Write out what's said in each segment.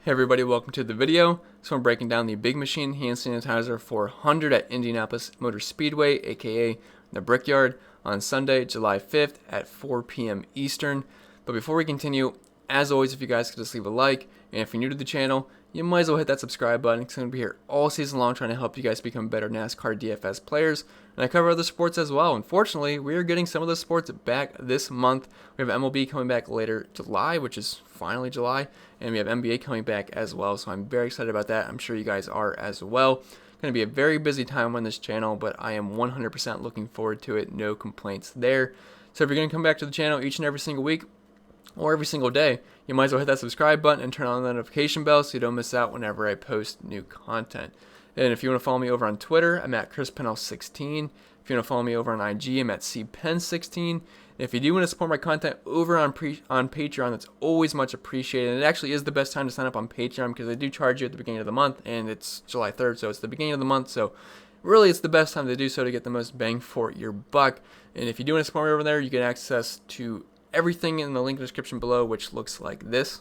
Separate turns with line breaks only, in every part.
Hey everybody, welcome to the video. So I'm breaking down the Big Machine Hand Sanitizer 400 at Indianapolis Motor Speedway, aka the Brickyard, on Sunday, July 5th at 4 p.m. Eastern. But before we continue, as always, if you guys could just leave a like, and if you're new to the channel, you might as well hit that subscribe button. It's going to be here all season long trying to help you guys become better NASCAR DFS players. And I cover other sports as well. Unfortunately, we are getting some of those sports back this month. We have MLB coming back later July, which is finally July. And we have NBA coming back as well. So I'm very excited about that. I'm sure you guys are as well. Going to be a very busy time on this channel, but I am 100% looking forward to it. No complaints there. So if you're going to come back to the channel each and every single week, or every single day, you might as well hit that subscribe button and turn on the notification bell so you don't miss out whenever I post new content. And if you want to follow me over on Twitter, I'm at ChrisPennell16. If you want to follow me over on IG, I'm at CPen16. And if you do want to support my content over on Patreon, that's always much appreciated. And it actually is the best time to sign up on Patreon because I do charge you at the beginning of the month, and it's July 3rd, so it's the beginning of the month. So really, it's the best time to do so to get the most bang for your buck. And if you do want to support me over there, you get access to everything in the link in the description below, which looks like this.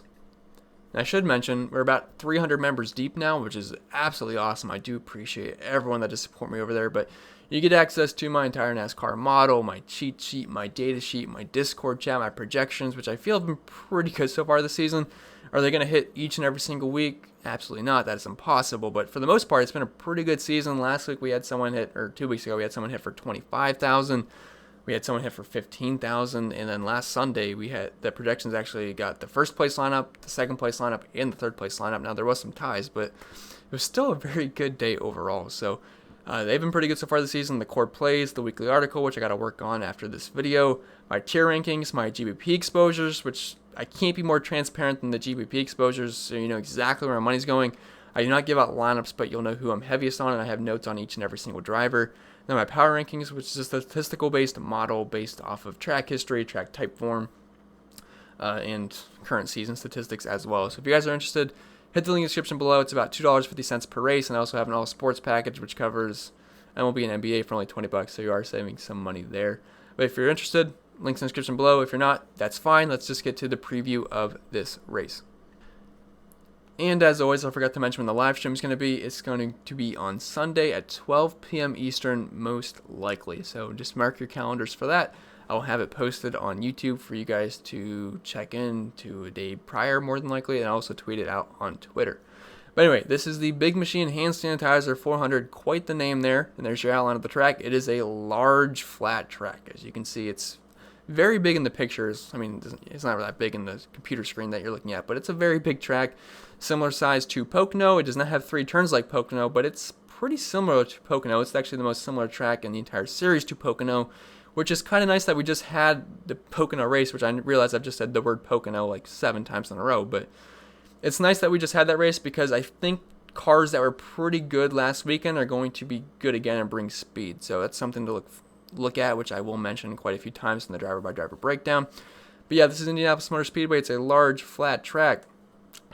And I should mention, we're about 300 members deep now, which is absolutely awesome. I do appreciate everyone that does support me over there, but you get access to my entire NASCAR model, my cheat sheet, my data sheet, my Discord chat, my projections, which I feel have been pretty good so far this season. Are they going to hit each and every single week? Absolutely not. That is impossible. But for the most part, it's been a pretty good season. Last week we had someone hit, or 2 weeks ago we had someone hit for 25,000. We had someone hit for 15,000, and then last Sunday we had the projections actually got the first place lineup, the second place lineup, and the third place lineup. Now there was some ties, but it was still a very good day overall. So they've been pretty good so far this season. The core plays, the weekly article, which I got to work on after this video, my tier rankings, my GBP exposures, which I can't be more transparent than the GBP exposures, so you know exactly where my money's going. I do not give out lineups, but you'll know who I'm heaviest on, and I have notes on each and every single driver. Then my power rankings, which is a statistical-based model based off of track history, track type form, and current season statistics as well. So if you guys are interested, hit the link in the description below. It's about $2.50 per race, and I also have an all-sports package, which covers MLB and NBA for only $20, so you are saving some money there. But if you're interested, links in the description below. If you're not, that's fine. Let's just get to the preview of this race. And as always, I forgot to mention when the live stream is going to be. It's going to be on Sunday at 12 p.m. Eastern, most likely. So just mark your calendars for that. I'll have it posted on YouTube for you guys to check in to a day prior, more than likely, and I'll also tweet it out on Twitter. But anyway, this is the Big Machine Hand Sanitizer 400. Quite the name there. And there's your outline of the track. It is a large, flat track. As you can see, it's very big in the pictures. I mean, it's not that big in the computer screen that you're looking at, but it's a very big track. Similar size to Pocono. It does not have 3 turns like Pocono, but it's pretty similar to Pocono. It's actually the most similar track in the entire series to Pocono, which is kind of nice that we just had the Pocono race, which I realize I've just said the word Pocono like 7 times in a row, but it's nice that we just had that race because I think cars that were pretty good last weekend are going to be good again and bring speed. So that's something to look at, which I will mention quite a few times in the driver-by-driver breakdown. But yeah, this is Indianapolis Motor Speedway. It's a large, flat track,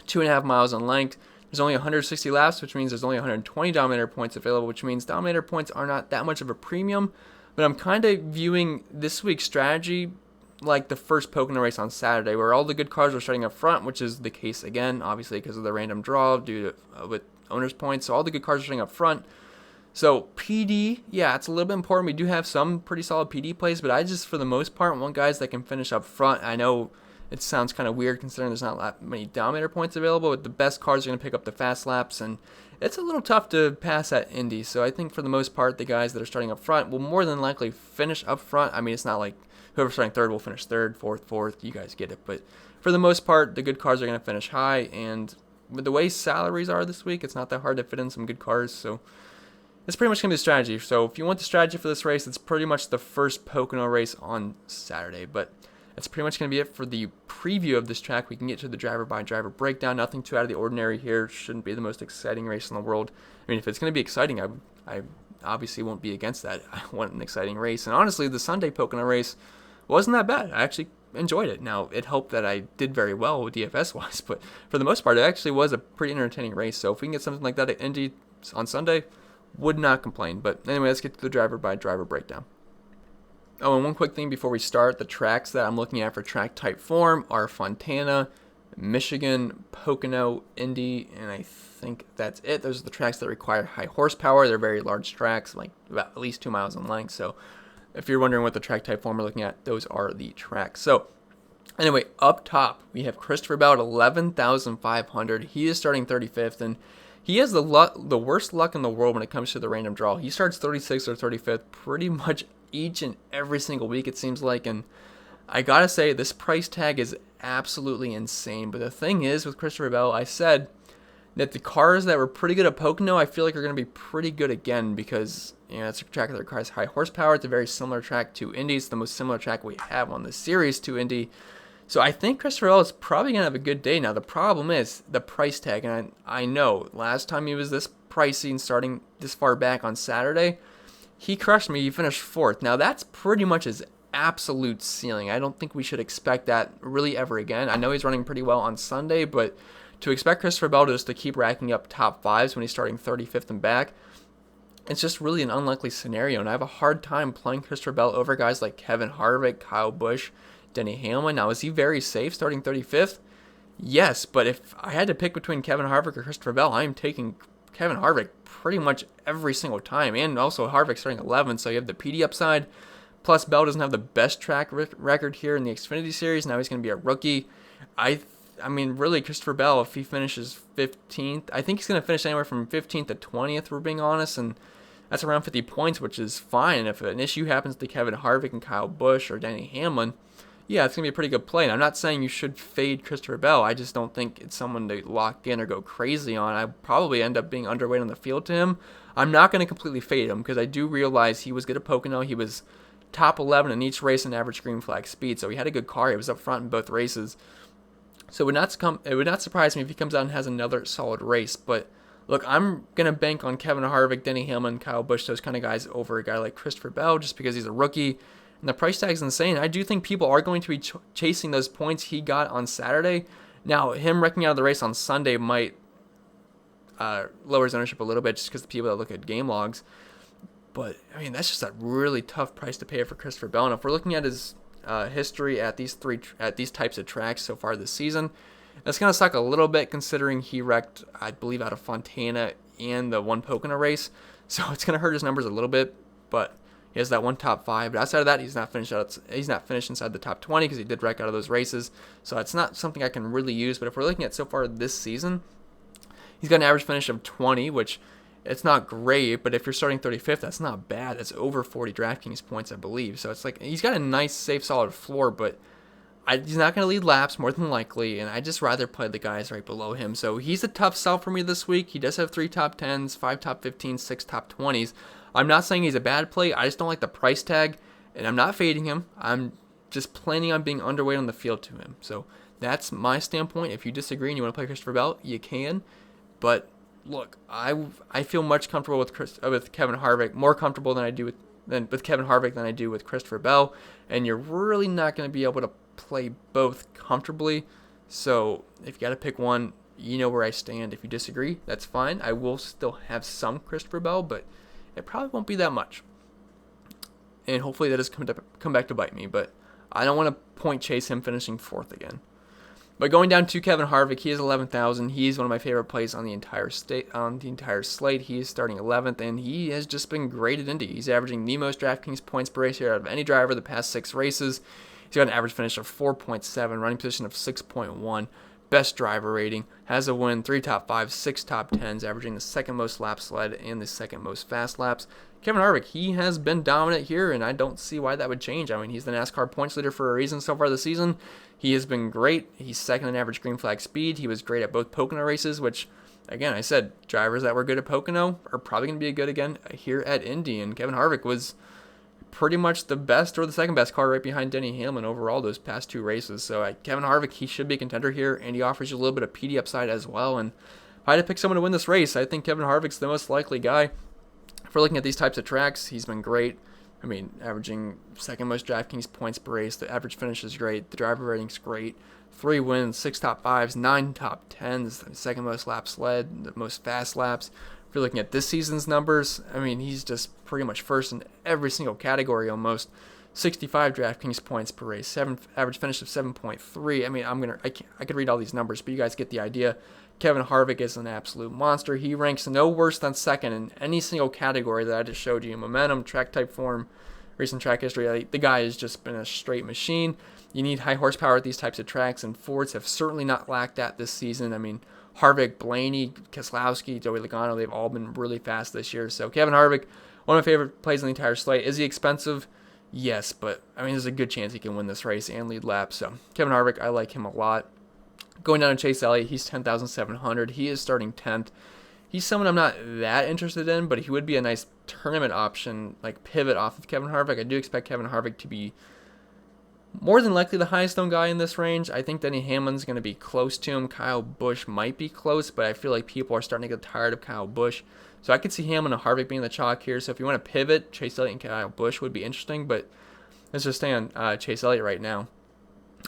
2.5 miles in length. There's only 160 laps, which means there's only 120 Dominator points available, which means Dominator points are not that much of a premium. But I'm kind of viewing this week's strategy like the first Pocono race on Saturday, where all the good cars are starting up front, which is the case again, obviously because of the random draw due to with owners' points. So all the good cars are starting up front. So PD, yeah, it's a little bit important. We do have some pretty solid PD plays, but I just, for the most part, want guys that can finish up front. I know it sounds kind of weird considering there's not that many Dominator points available, but the best cars are going to pick up the fast laps, and it's a little tough to pass at Indy. So I think for the most part, the guys that are starting up front will more than likely finish up front. I mean, it's not like whoever's starting third will finish third, fourth. You guys get it. But for the most part, the good cars are going to finish high, and with the way salaries are this week, it's not that hard to fit in some good cars. So it's pretty much going to be the strategy. So if you want the strategy for this race, it's pretty much the first Pocono race on Saturday. But that's pretty much going to be it for the preview of this track. We can get to the driver-by-driver breakdown. Nothing too out of the ordinary here. Shouldn't be the most exciting race in the world. I mean, if it's going to be exciting, I obviously won't be against that. I want an exciting race. And honestly, the Sunday Pocono race wasn't that bad. I actually enjoyed it. Now, it helped that I did very well DFS-wise, but for the most part, it actually was a pretty entertaining race. So if we can get something like that at Indy on Sunday, would not complain. But anyway, let's get to the driver-by-driver breakdown. Oh, and one quick thing before we start, the tracks that I'm looking at for track type form are Fontana, Michigan, Pocono, Indy, and I think that's it. Those are the tracks that require high horsepower. They're very large tracks, like about at least 2 miles in length. So if you're wondering what the track type form we're looking at, those are the tracks. So anyway, up top, we have Christopher Bell at 11,500. He is starting 35th, and he has the worst luck in the world when it comes to the random draw. He starts 36th or 35th pretty much each and every single week, it seems like, and I gotta say, this price tag is absolutely insane. But the thing is, with Christopher Bell, I said that the cars that were pretty good at Pocono, I feel like are going to be pretty good again because, it's a track that requires high horsepower. It's a very similar track to Indy. It's the most similar track we have on the series to Indy. So I think Christopher Bell is probably going to have a good day. Now, the problem is the price tag. And I know last time he was this pricey and starting this far back on Saturday, he crushed me. He finished 4th. Now, that's pretty much his absolute ceiling. I don't think we should expect that really ever again. I know he's running pretty well on Sunday, but to expect Christopher Bell just to keep racking up top 5s when he's starting 35th and back, it's just really an unlikely scenario, and I have a hard time playing Christopher Bell over guys like Kevin Harvick, Kyle Busch, Denny Hamlin. Now, is he very safe starting 35th? Yes, but if I had to pick between Kevin Harvick or Christopher Bell, I am taking Kevin Harvick pretty much every single time, and also Harvick starting 11th, so you have the PD upside. Plus, Bell doesn't have the best track record here in the Xfinity Series. Now he's going to be a rookie. I mean, really, Christopher Bell, if he finishes 15th, I think he's going to finish anywhere from 15th to 20th, if we're being honest, and that's around 50 points, which is fine. And if an issue happens to Kevin Harvick and Kyle Busch or Denny Hamlin, yeah, it's going to be a pretty good play. And I'm not saying you should fade Christopher Bell. I just don't think it's someone to lock in or go crazy on. I probably end up being underweight on the field to him. I'm not going to completely fade him because I do realize he was good at Pocono. He was top 11 in each race in average green flag speed, so he had a good car. He was up front in both races. So it would not surprise me if he comes out and has another solid race. But look, I'm going to bank on Kevin Harvick, Denny Hamlin, Kyle Busch, those kind of guys over a guy like Christopher Bell just because he's a rookie. And the price tag is insane. I do think people are going to be chasing those points he got on Saturday. Now, him wrecking out of the race on Sunday might lower his ownership a little bit just because the people that look at game logs. But, I mean, that's just a really tough price to pay for Christopher Bell. And if we're looking at his history at these types of tracks so far this season, that's going to suck a little bit considering he wrecked, I believe, out of Fontana and the one Pocono race. So it's going to hurt his numbers a little bit. But he has that one top 5. But outside of that, he's not finished inside the top 20 because he did wreck out of those races. So it's not something I can really use. But if we're looking at so far this season, he's got an average finish of 20, which it's not great, but if you're starting 35th, that's not bad. That's over 40 DraftKings points, I believe. So it's like he's got a nice, safe, solid floor, but he's not going to lead laps more than likely, and I'd just rather play the guys right below him. So he's a tough sell for me this week. He does have 3 top 10s, 5 top 15s, 6 top 20s. I'm not saying he's a bad play. I just don't like the price tag, and I'm not fading him. I'm just planning on being underweight on the field to him. So that's my standpoint. If you disagree and you want to play Christopher Bell, you can, but look, I feel much comfortable with Kevin Harvick, more comfortable than I do with Kevin Harvick than I do with Christopher Bell, and you're really not going to be able to play both comfortably. So if you got to pick one, you know where I stand. If you disagree, that's fine. I will still have some Christopher Bell, but it probably won't be that much. And hopefully that doesn't come back to bite me, but I don't want to point chase him finishing 4th again. But going down to Kevin Harvick, he is 11,000. He's one of my favorite plays on the entire slate. He is starting 11th, and he has just been great at Indy. He's averaging the most DraftKings points per race here out of any driver the past 6 races. He's got an average finish of 4.7, running position of 6.1, best driver rating, has a win, 3 top 5s, 6 top 10s, averaging the second most laps led and the second most fast laps. Kevin Harvick, he has been dominant here, and I don't see why that would change. I mean, he's the NASCAR points leader for a reason so far this season. He has been great. He's second in average green flag speed. He was great at both Pocono races, which, again, I said, drivers that were good at Pocono are probably going to be good again here at Indy, and Kevin Harvick was pretty much the best or the second best car right behind Denny Hamlin overall those past 2 races. So Kevin Harvick, he should be a contender here, and he offers you a little bit of PD upside as well. And if I had to pick someone to win this race, I think Kevin Harvick's the most likely guy. If we're looking at these types of tracks, he's been great. I mean, averaging second most DraftKings points per race. The average finish is great. The driver rating's great. 3 wins, 6 top 5s, 9 top 10s, the second most laps led, the most fast laps. If you're looking at this season's numbers, I mean, he's just pretty much first in every single category almost. 65 DraftKings points per race, average finish of 7.3. I mean, I could read all these numbers, but you guys get the idea. Kevin Harvick is an absolute monster. He ranks no worse than second in any single category that I just showed you: momentum, track type form, recent track history. The guy has just been a straight machine. You need high horsepower at these types of tracks, and Fords have certainly not lacked that this season. I mean, Harvick, Blaney, Keselowski, Joey Logano, they've all been really fast this year. So Kevin Harvick, one of my favorite plays on the entire slate. Is he expensive? Yes, but I mean, there's a good chance he can win this race and lead laps. So Kevin Harvick, I like him a lot. Going down to Chase Elliott, he's 10,700. He is starting 10th. He's someone I'm not that interested in, but he would be a nice tournament option, like pivot off of Kevin Harvick. I do expect Kevin Harvick to be more than likely the highest owned guy in this range. I think Denny Hamlin's going to be close to him. Kyle Busch might be close, but I feel like people are starting to get tired of Kyle Busch. So I could see Hamlin and Harvick being the chalk here. So if you want to pivot, Chase Elliott and Kyle Busch would be interesting, but let's just stay on Chase Elliott right now.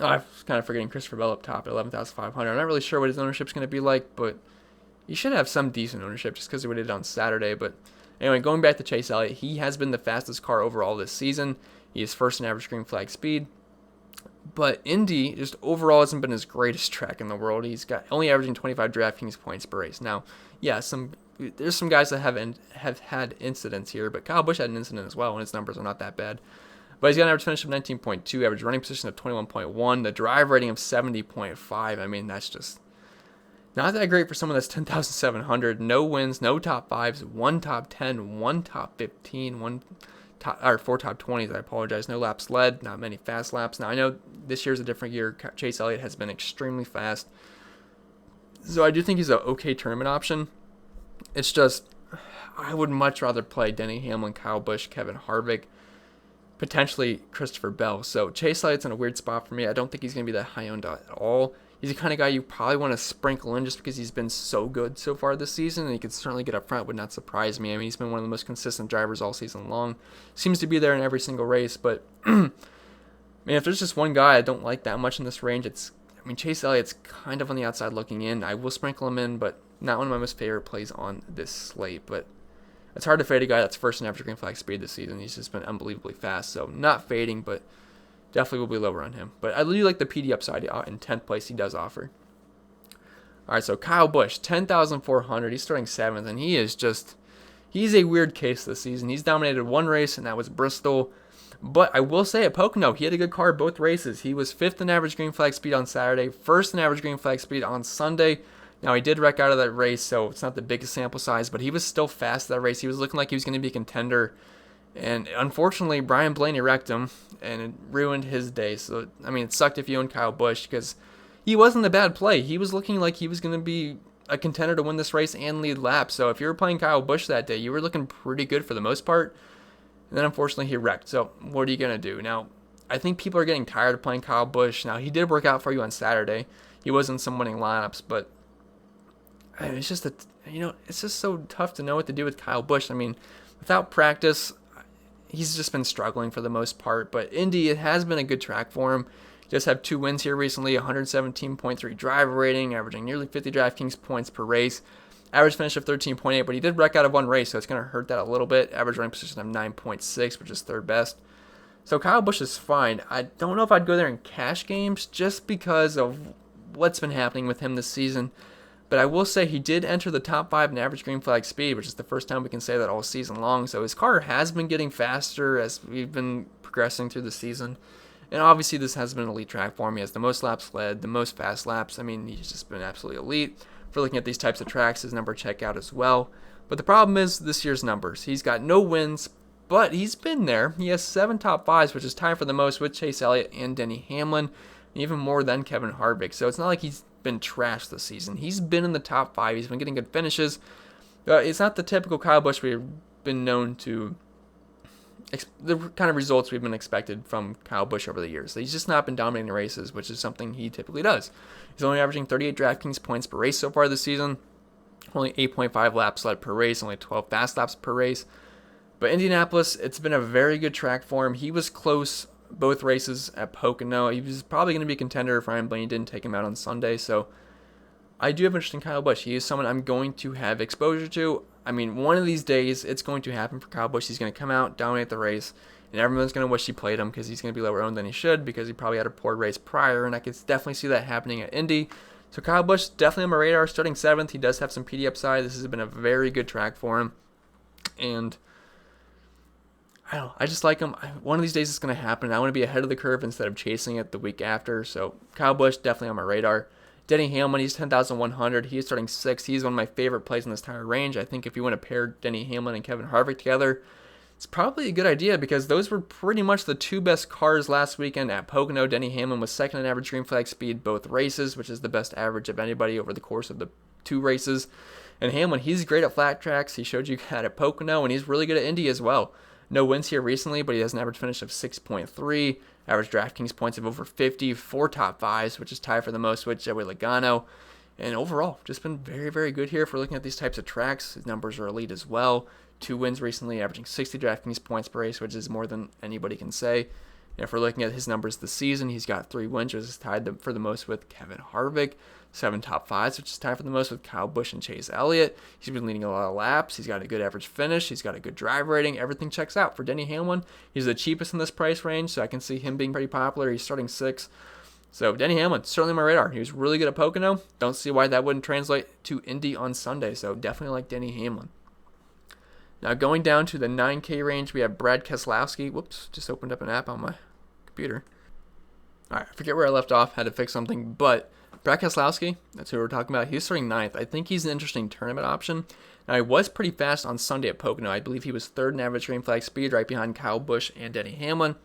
I was kind of forgetting Christopher Bell up top at 11,500. I'm not really sure what his ownership's going to be like, but he should have some decent ownership just because of what he did on Saturday. But anyway, going back to Chase Elliott, he has been the fastest car overall this season. He is first in average green flag speed. But Indy just overall hasn't been his greatest track in the world. He's got only averaging 25 DraftKings points per race. Now, yeah, there's some guys that have had incidents here, but Kyle Busch had an incident as well, and his numbers are not that bad. But he's got an average finish of 19.2, average running position of 21.1, the drive rating of 70.5. I mean, that's just not that great for someone that's 10,700. No wins, no top fives, one top 10, one top 15, four top 20s. I apologize. No laps led, not many fast laps. Now, I know this year's a different year. Chase Elliott has been extremely fast. So I do think he's an okay tournament option. It's just, I would much rather play Denny Hamlin, Kyle Busch, Kevin Harvick, potentially Christopher Bell. So Chase Elliott's in a weird spot for me. I don't think he's going to be that high owned at all. He's the kind of guy you probably want to sprinkle in just because he's been so good so far this season, and he could certainly get up front. Would not surprise me. I mean, he's been one of the most consistent drivers all season long. Seems to be there in every single race, but man, if there's just one guy I don't like that much in this range, Chase Elliott's kind of on the outside looking in. I will sprinkle him in, but not one of my most favorite plays on this slate. But it's hard to fade a guy that's first in average green flag speed this season. He's just been unbelievably fast. So not fading, but definitely will be lower on him. But I really like the PD upside in 10th place he does offer. All right, so Kyle Busch, 10,400. He's starting 7th, and he's a weird case this season. He's dominated one race, and that was Bristol. But I will say at Pocono, he had a good car both races. He was 5th in average green flag speed on Saturday, 1st in average green flag speed on Sunday. Now, he did wreck out of that race, so it's not the biggest sample size, but he was still fast that race. He was looking like he was going to be a contender. And unfortunately, Brian Blaney wrecked him, and it ruined his day. So, I mean, it sucked if you owned Kyle Busch because he wasn't a bad play. He was looking like he was going to be a contender to win this race and lead laps. So if you were playing Kyle Busch that day, you were looking pretty good for the most part. And then, unfortunately, he wrecked. So what are you going to do? Now, I think people are getting tired of playing Kyle Busch. Now, he did work out for you on Saturday. He was in some winning lineups, but it's just it's just so tough to know what to do with Kyle Busch. I mean, without practice, he's just been struggling for the most part. But Indy, it has been a good track for him. He does have 2 wins here recently, 117.3 driver rating, averaging nearly 50 DraftKings points per race. Average finish of 13.8, but he did wreck out of one race, so it's going to hurt that a little bit. Average running position of 9.6, which is 3rd best. So Kyle Busch is fine. I don't know if I'd go there in cash games just because of what's been happening with him this season. But I will say he did enter the top 5 in average green flag speed, which is the first time we can say that all season long. So his car has been getting faster as we've been progressing through the season. And obviously this has been an elite track for him. He has the most laps led, the most fast laps. I mean, he's just been absolutely elite. For looking at these types of tracks, his number check out as well. But the problem is this year's numbers. He's got no wins, but he's been there. He has 7 top 5s, which is tied for the most with Chase Elliott and Denny Hamlin, and even more than Kevin Harvick. So it's not like he's been trashed this season. He's been in the top 5. He's been getting good finishes. It's not the typical Kyle Busch we've been known to, the kind of results we've been expected from Kyle Busch over the years. He's just not been dominating the races, which is something he typically does. He's only averaging 38 DraftKings points per race so far this season, only 8.5 laps led per race, only 12 fast laps per race. But Indianapolis, it's been a very good track for him. He was close both races at Pocono. He was probably going to be a contender if Ryan Blaney didn't take him out on Sunday. So I do have interest in Kyle Busch. He is someone I'm going to have exposure to. I mean, one of these days, it's going to happen for Kyle Busch. He's going to come out, dominate the race, and everyone's going to wish he played him because he's going to be lower owned than he should because he probably had a poor race prior, and I could definitely see that happening at Indy. So Kyle Busch, definitely on my radar, starting 7th. He does have some PD upside. This has been a very good track for him, and I don't know, I just like him. One of these days it's going to happen. I want to be ahead of the curve instead of chasing it the week after. So Kyle Busch, definitely on my radar. Denny Hamlin, he's 10,100. He's starting 6th. He's one of my favorite plays in this entire range. I think if you want to pair Denny Hamlin and Kevin Harvick together, it's probably a good idea because those were pretty much the 2 best cars last weekend at Pocono. Denny Hamlin was 2nd in average green flag speed both races, which is the best average of anybody over the course of the 2 races. And Hamlin, he's great at flat tracks. He showed you that at Pocono, and he's really good at Indy as well. No wins here recently, but he has an average finish of 6.3, average DraftKings points of over 50, 4 top 5s, which is tied for the most with Joey Logano. And overall, just been very, very good here if we're looking at these types of tracks. His numbers are elite as well. 2 wins recently, averaging 60 DraftKings points per race, which is more than anybody can say. And if we're looking at his numbers this season, he's got 3 wins, which is tied for the most with Kevin Harvick. 7 top 5s, which is tied for the most with Kyle Busch and Chase Elliott. He's been leading a lot of laps. He's got a good average finish. He's got a good drive rating. Everything checks out. For Denny Hamlin, he's the cheapest in this price range, so I can see him being pretty popular. He's starting 6th. So Denny Hamlin, certainly on my radar. He was really good at Pocono. Don't see why that wouldn't translate to Indy on Sunday, so definitely like Denny Hamlin. Now going down to the 9K range, we have Brad Keselowski. Whoops, just opened up an app on my computer. All right, I forget where I left off. Had to fix something, but Brad Keselowski, that's who we're talking about. He's starting 9th. I think he's an interesting tournament option. Now, he was pretty fast on Sunday at Pocono. I believe he was 3rd in average green flag speed, right behind Kyle Busch and Denny Hamlin.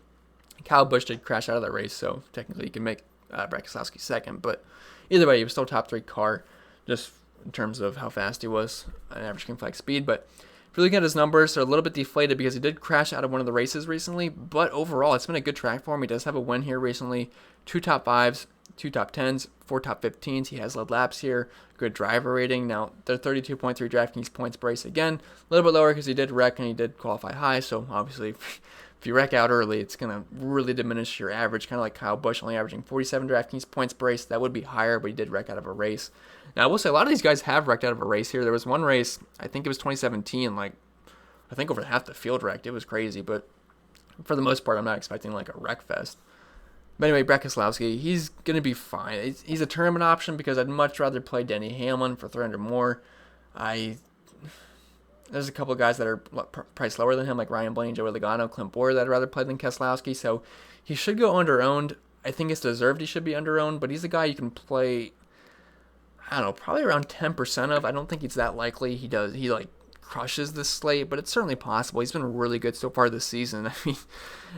Kyle Busch did crash out of that race, so technically you can make Brad Keselowski 2nd. But either way, he was still top 3 car, just in terms of how fast he was on average green flag speed. But if you're looking at his numbers, they're a little bit deflated because he did crash out of one of the races recently. But overall, it's been a good track for him. He does have a win here recently. 2 top 5s. 2 top 10s, 4 top 15s. He has led laps here. Good driver rating. Now, they're 32.3 DraftKings points per race. Again, a little bit lower because he did wreck and he did qualify high. So, obviously, if you wreck out early, it's going to really diminish your average. Kind of like Kyle Busch, only averaging 47 DraftKings points per race. That would be higher, but he did wreck out of a race. Now, I will say, a lot of these guys have wrecked out of a race here. There was one race, I think it was 2017, I think over half the field wrecked. It was crazy, but for the most part, I'm not expecting a wreck fest. But anyway, Brad Keselowski, he's going to be fine. He's a tournament option because I'd much rather play Denny Hamlin for 300 more. There's a couple of guys that are priced lower than him, like Ryan Blaney, Joey Logano, Clint Bowyer, that I'd rather play than Keselowski. So he should go under-owned. I think it's deserved he should be under-owned, but he's a guy you can play, I don't know, probably around 10% of. I don't think it's that likely he crushes this slate, but it's certainly possible. He's been really good so far this season. I mean,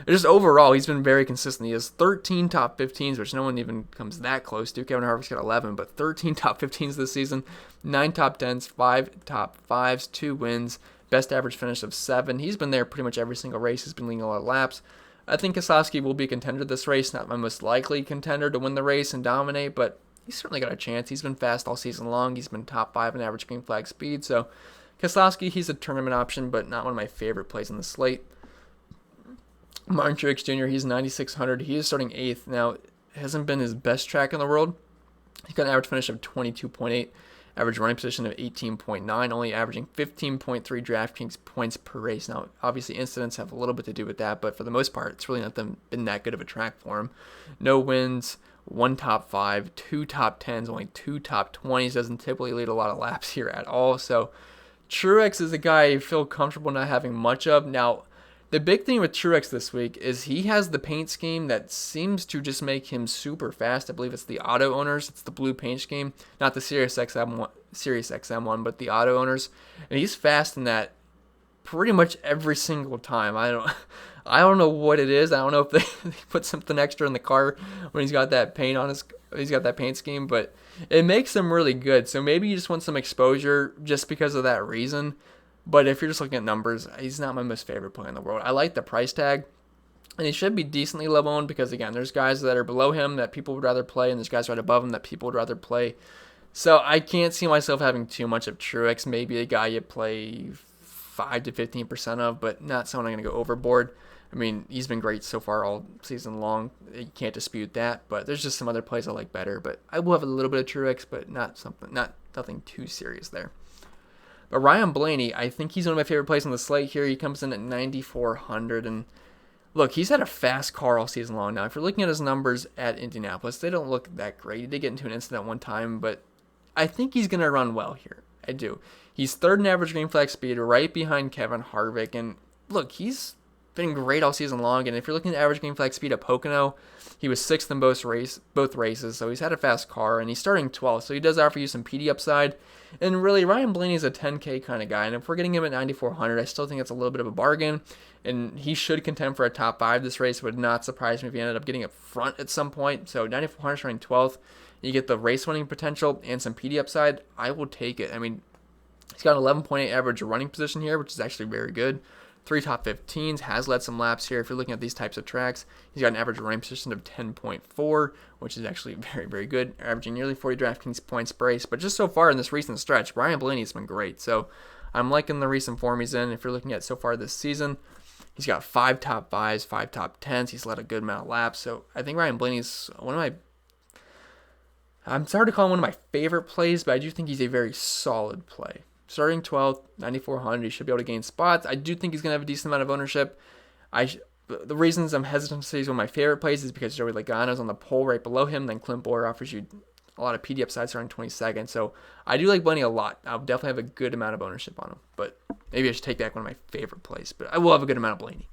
just overall, he's been very consistent. He has 13 top 15s, which no one even comes that close to. Kevin Harvick's got 11, but 13 top 15s this season, 9 top 10s, 5 top 5s, 2 wins, best average finish of 7. He's been there pretty much every single race. He's been leading a lot of laps. I think Keselowski will be a contender this race, not my most likely contender to win the race and dominate, but he's certainly got a chance. He's been fast all season long. He's been top 5 in average green flag speed, so Keselowski, he's a tournament option, but not one of my favorite plays in the slate. Martin Truex Jr., he's 9,600. He is starting 8th. Now, it hasn't been his best track in the world. He's got an average finish of 22.8, average running position of 18.9, only averaging 15.3 DraftKings points per race. Now, obviously, incidents have a little bit to do with that, but for the most part, it's really not been that good of a track for him. No wins, 1 top 5, 2 top 10s, only 2 top 20s. Doesn't typically lead a lot of laps here at all, so Truex is a guy I feel comfortable not having much of. Now, the big thing with Truex this week is he has the paint scheme that seems to just make him super fast. I believe it's the auto owners. It's the blue paint scheme, not the Sirius XM one, but the auto owners. And he's fast in that pretty much every single time. I don't know what it is. I don't know if they put something extra in the car when he's got that paint on he's got that paint scheme, but it makes him really good. So maybe you just want some exposure just because of that reason. But if you're just looking at numbers, he's not my most favorite play in the world. I like the price tag, and he should be decently low owned because, again, there's guys that are below him that people would rather play, and there's guys right above him that people would rather play. So I can't see myself having too much of Truex. Maybe a guy you play 5 to 15% of, but not someone I'm going to go overboard. I mean, he's been great so far all season long. You can't dispute that, but there's just some other plays I like better. But I will have a little bit of Truex, but nothing too serious there. But Ryan Blaney, I think he's one of my favorite plays on the slate here. He comes in at 9,400, and look, he's had a fast car all season long now. If you're looking at his numbers at Indianapolis, they don't look that great. He did get into an incident one time, but I think he's going to run well here. I do. He's third in average green flag speed, right behind Kevin Harvick. And look, he's been great all season long. And if you're looking at average green flag speed at Pocono, he was sixth in both races. So he's had a fast car, and he's starting 12th. So he does offer you some PD upside. And really, Ryan Blaney is a 10K kind of guy. And if we're getting him at 9,400, I still think it's a little bit of a bargain. And he should contend for a top 5 this race. It would not surprise me if he ended up getting up front at some point. So 9,400 starting 12th. You get the race winning potential and some PD upside. I will take it. I mean, he's got an 11.8 average running position here, which is actually very good. 3 top 15s, has led some laps here. If you're looking at these types of tracks, he's got an average running position of 10.4, which is actually very, very good, averaging nearly 40 DraftKings points per race. But just so far in this recent stretch, Ryan Blaney has been great. So I'm liking the recent form he's in. If you're looking at so far this season, he's got 5 top 5s, 5 top 10s. He's led a good amount of laps. So I think Ryan Blaney's one of my, I'm sorry to call him one of my favorite plays, but I do think he's a very solid play. Starting 12th, 9,400, he should be able to gain spots. I do think he's going to have a decent amount of ownership. The reasons I'm hesitant to say he's one of my favorite plays is because Joey Logano's on the pole right below him. Then Clint Bowyer offers you a lot of PD upside starting 22nd. So I do like Blaney a lot. I'll definitely have a good amount of ownership on him. But maybe I should take back one of my favorite plays. But I will have a good amount of Blaney.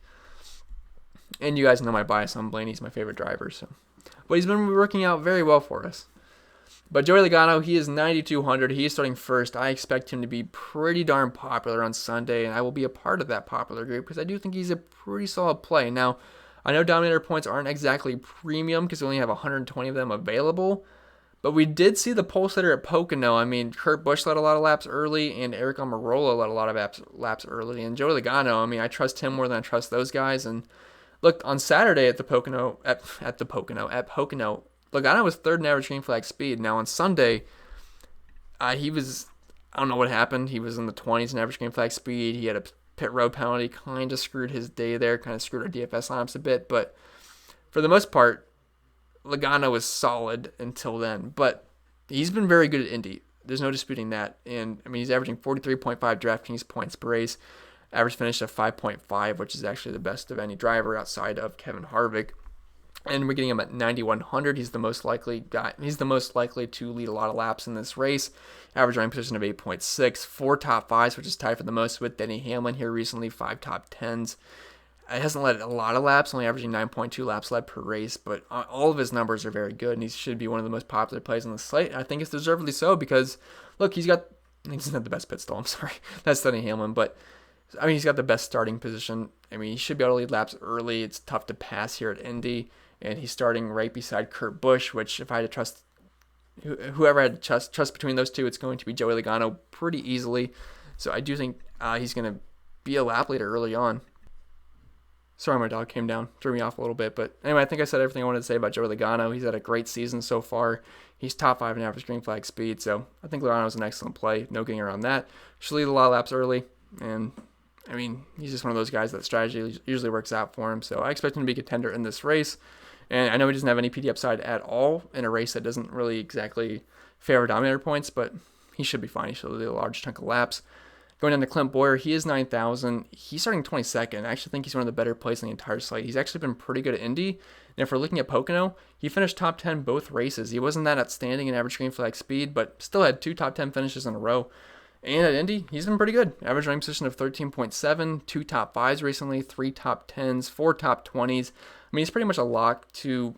And you guys know my bias on Blaney. He's my favorite driver. But he's been working out very well for us. But Joey Logano, he is 9,200. He is starting first. I expect him to be pretty darn popular on Sunday, and I will be a part of that popular group because I do think he's a pretty solid play. Now, I know Dominator points aren't exactly premium because we only have 120 of them available, but we did see the pole sitter at Pocono. I mean, Kurt Busch led a lot of laps early, and Aric Almirola led a lot of laps early. And Joey Logano, I mean, I trust him more than I trust those guys. And look, on Saturday at Pocono, Logano was third in average green flag speed. Now on Sunday, he was, I don't know what happened. He was in the 20s in average green flag speed. He had a pit road penalty, kind of screwed his day there, kind of screwed our DFS lineups a bit. But for the most part, Logano was solid until then. But he's been very good at Indy. There's no disputing that. And I mean, he's averaging 43.5 DraftKings points per race. Average finish of 5.5, which is actually the best of any driver outside of Kevin Harvick. And we're getting him at 9,100. He's the most likely guy. He's the most likely to lead a lot of laps in this race. Average running position of 8.6, 4 top 5s, which is tied for the most with Denny Hamlin here recently, 5 top 10s. It hasn't led a lot of laps, only averaging 9.2 laps led per race, but all of his numbers are very good, and he should be one of the most popular plays on the slate. And I think it's deservedly so because, look, he's not the best pit stall. I'm sorry, that's Denny Hamlin, but I mean, he's got the best starting position. I mean, he should be able to lead laps early. It's tough to pass here at Indy. And he's starting right beside Kurt Busch, which if I had to trust, whoever I had to trust between those two, it's going to be Joey Logano pretty easily. So I do think he's going to be a lap leader early on. Sorry, my dog came down, threw me off a little bit. But anyway, I think I said everything I wanted to say about Joey Logano. He's had a great season so far. He's top 5 in average green flag speed. So I think Logano's an excellent play. No getting around that. Should lead a lot of laps early. And I mean, he's just one of those guys that strategy usually works out for him. So I expect him to be a contender in this race. And I know he doesn't have any PD upside at all in a race that doesn't really exactly favor Dominator points, but he should be fine. He should lead a large chunk of laps. Going down to Clint Bowyer, he is 9,000. He's starting 22nd. I actually think he's one of the better plays in the entire slate. He's actually been pretty good at Indy. And if we're looking at Pocono, he finished top 10 both races. He wasn't that outstanding in average green flag speed, but still had 2 top 10 finishes in a row. And at Indy, he's been pretty good. Average running position of 13.7, 2 top 5s recently, 3 top 10s, 4 top 20s. I mean, he's pretty much a lock to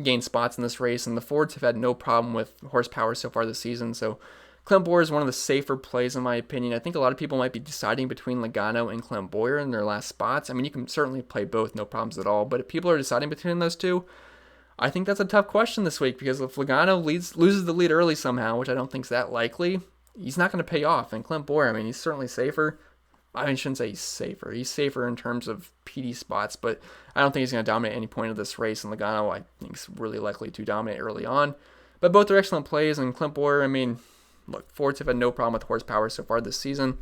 gain spots in this race, and the Fords have had no problem with horsepower so far this season. So Clint Bowyer is one of the safer plays in my opinion. I think a lot of people might be deciding between Logano and Clint Bowyer in their last spots. I mean, you can certainly play both, no problems at all. But if people are deciding between those two, I think that's a tough question this week because if Logano loses the lead early somehow, which I don't think is that likely, he's not going to pay off. And Clint Bowyer, I mean, he's certainly safer. I mean, I shouldn't say he's safer. He's safer in terms of PD spots, but I don't think he's going to dominate any point of this race. And Logano, I think, is really likely to dominate early on. But both are excellent plays. And Clint Bowyer, I mean, look, Fords have had no problem with horsepower so far this season.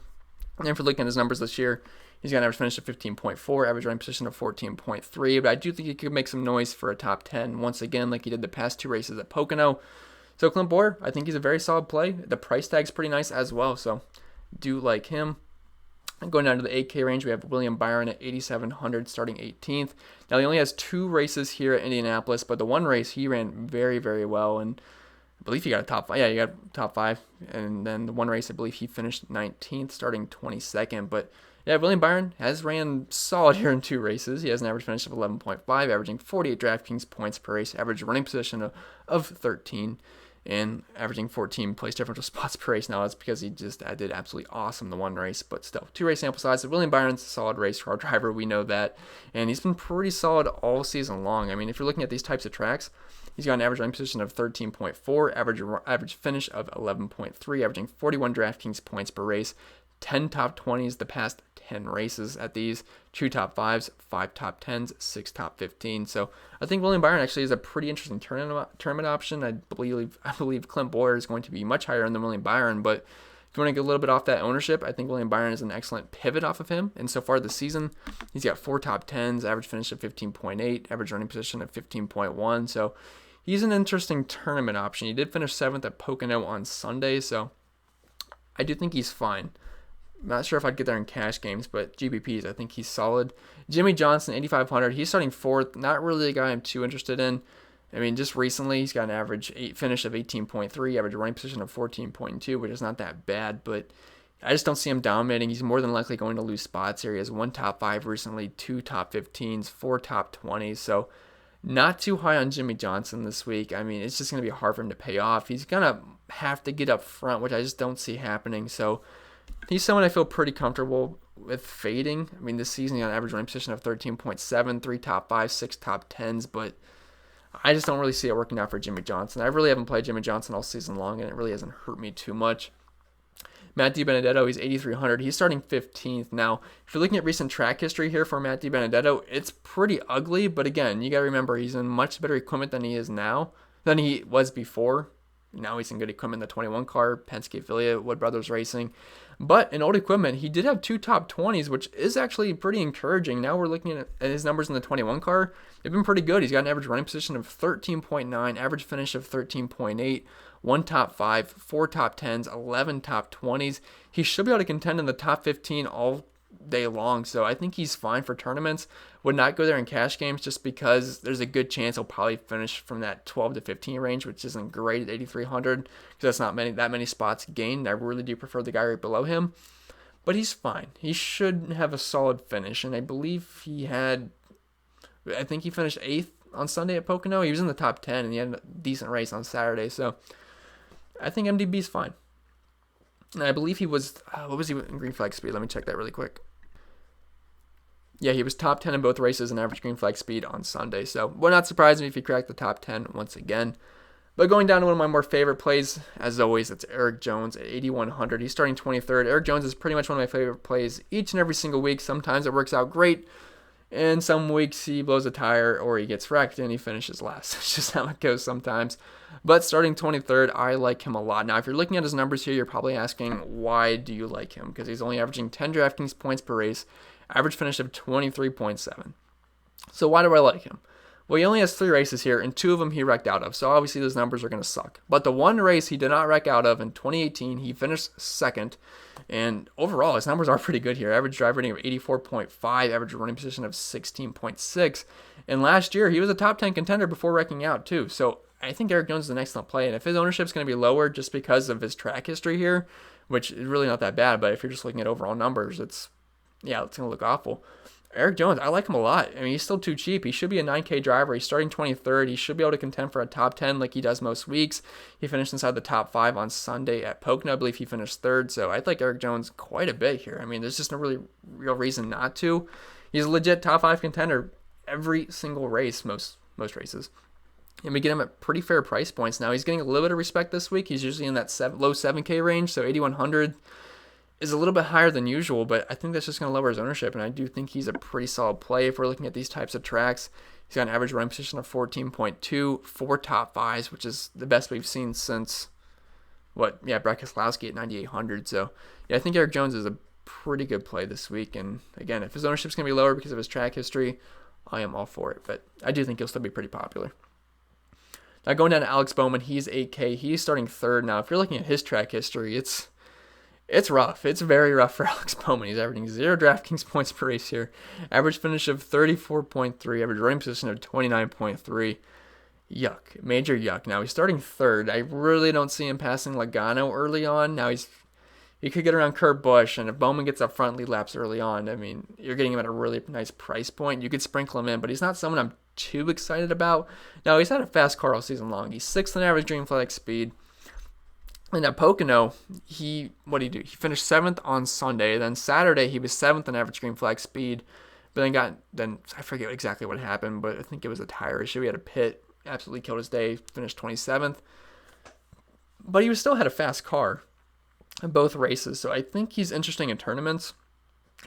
And if we're looking at his numbers this year, he's got an average finish of 15.4, average running position of 14.3. But I do think he could make some noise for a top 10 once again, like he did the past 2 races at Pocono. So Clint Bowyer, I think he's a very solid play. The price tag's pretty nice as well, so do like him. Going down to the 8K range, we have William Byron at 8,700 starting 18th. Now, he only has 2 races here at Indianapolis, but the one race he ran very, very well, and I believe he got a top 5. Yeah, he got top 5, and then the one race, I believe he finished 19th starting 22nd, but yeah, William Byron has ran solid here in 2 races. He has an average finish of 11.5, averaging 48 DraftKings points per race, average running position of 13, and averaging 14 place differential spots per race. Now, that's because he just did absolutely awesome the one race, but still, 2 race sample size. So William Byron's a solid race car driver, we know that, and he's been pretty solid all season long. I mean, if you're looking at these types of tracks, he's got an average running position of 13.4, average finish of 11.3, averaging 41 DraftKings points per race, 10 top 20s the past 10 races at these, 2 top 5s, 5 top 10s, 6 top 15. So I think William Byron actually is a pretty interesting tournament option. I believe Clint Bowyer is going to be much higher than William Byron, but if you want to get a little bit off that ownership, I think William Byron is an excellent pivot off of him. And so far this season, he's got 4 top 10s, average finish of 15.8, average running position of 15.1. So he's an interesting tournament option. He did finish 7th at Pocono on Sunday, so I do think he's fine. I'm not sure if I'd get there in cash games, but GPPs, I think he's solid. Jimmie Johnson, 8,500. He's starting 4th. Not really a guy I'm too interested in. I mean, just recently, he's got an average finish of 18.3, average running position of 14.2, which is not that bad, but I just don't see him dominating. He's more than likely going to lose spots here. He has 1 top 5 recently, 2 top 15s, 4 top 20s, so not too high on Jimmie Johnson this week. I mean, it's just going to be hard for him to pay off. He's going to have to get up front, which I just don't see happening, so he's someone I feel pretty comfortable with fading. I mean, this season he got an average running position of 13.7, 3 top 5, 6 top 10s, but I just don't really see it working out for Jimmie Johnson. I really haven't played Jimmie Johnson all season long, and it really hasn't hurt me too much. Matt DiBenedetto, he's 8,300. He's starting 15th. Now, if you're looking at recent track history here for Matt DiBenedetto, it's pretty ugly, but again, you got to remember he's in much better equipment than he was before. Now he's in good equipment, the 21 car, Penske affiliate, Wood Brothers Racing. But in old equipment, he did have 2 top 20s, which is actually pretty encouraging. Now we're looking at his numbers in the 21 car. They've been pretty good. He's got an average running position of 13.9, average finish of 13.8, 1 top 5, 4 top 10s, 11 top 20s. He should be able to contend in the top 15 all day long, so I think he's fine for tournaments. Would not go there in cash games just because there's a good chance he'll probably finish from that 12 to 15 range, which isn't great at 8,300 because that's not that many spots gained. I really do prefer the guy right below him, but he's fine. He should have a solid finish, and I believe he finished 8th on Sunday at Pocono. He was in the top 10, and he had a decent race on Saturday, so I think MDB's fine. And I believe he was, what was he in green flag speed? Let me check that really quick. Yeah, he was top 10 in both races and average green flag speed on Sunday. So would not surprise me if he cracked the top 10 once again. But going down to one of my more favorite plays, as always, it's Erik Jones at 8,100. He's starting 23rd. Erik Jones is pretty much one of my favorite plays each and every single week. Sometimes it works out great, and some weeks he blows a tire or he gets wrecked and he finishes last. It's just how it goes sometimes. But starting 23rd, I like him a lot. Now, if you're looking at his numbers here, you're probably asking, why do you like him? Because he's only averaging 10 DraftKings points per race, average finish of 23.7. So why do I like him? Well, he only has 3 races here, and 2 of them he wrecked out of. So obviously those numbers are going to suck. But the one race he did not wreck out of in 2018, he finished 2nd. And overall, his numbers are pretty good here. Average driver rating of 84.5, average running position of 16.6. And last year, he was a top 10 contender before wrecking out too. So I think Erik Jones is an excellent play. And if his ownership is going to be lower just because of his track history here, which is really not that bad, but if you're just looking at overall numbers, it's going to look awful. Erik Jones, I like him a lot. I mean, he's still too cheap. He should be a 9K driver. He's starting 23rd. He should be able to contend for a top 10 like he does most weeks. He finished inside the top 5 on Sunday at Pocono. I believe he finished 3rd. So I'd like Erik Jones quite a bit here. I mean, there's just no really real reason not to. He's a legit top 5 contender every single race, most races. And we get him at pretty fair price points. Now, he's getting a little bit of respect this week. He's usually in that low 7K range, so 8,100 is a little bit higher than usual, but I think that's just going to lower his ownership, and I do think he's a pretty solid play if we're looking at these types of tracks. He's got an average running position of 14.2, 4 top 5s, which is the best we've seen since, Brett Keselowski at 9,800. So, I think Erik Jones is a pretty good play this week, and again, if his ownership's going to be lower because of his track history, I am all for it, but I do think he'll still be pretty popular. Now, going down to Alex Bowman, he's 8K. He's starting 3rd. Now, if you're looking at his track history, it's It's rough. It's very rough for Alex Bowman. He's averaging 0 DraftKings points per race here. Average finish of 34.3. Average running position of 29.3. Yuck. Major yuck. Now he's starting third. I really don't see him passing Logano early on. Now he could get around Kurt Busch, and if Bowman gets up front lead laps early on, I mean, you're getting him at a really nice price point. You could sprinkle him in, but he's not someone I'm too excited about. Now, he's had a fast car all season long. He's 6th in average green flag speed. And at Pocono, what did he do? He finished 7th on Sunday. Then Saturday, he was 7th in average green flag speed. But then I forget exactly what happened, but I think it was a tire issue. He had a pit, absolutely killed his day, finished 27th. But he still had a fast car in both races, so I think he's interesting in tournaments.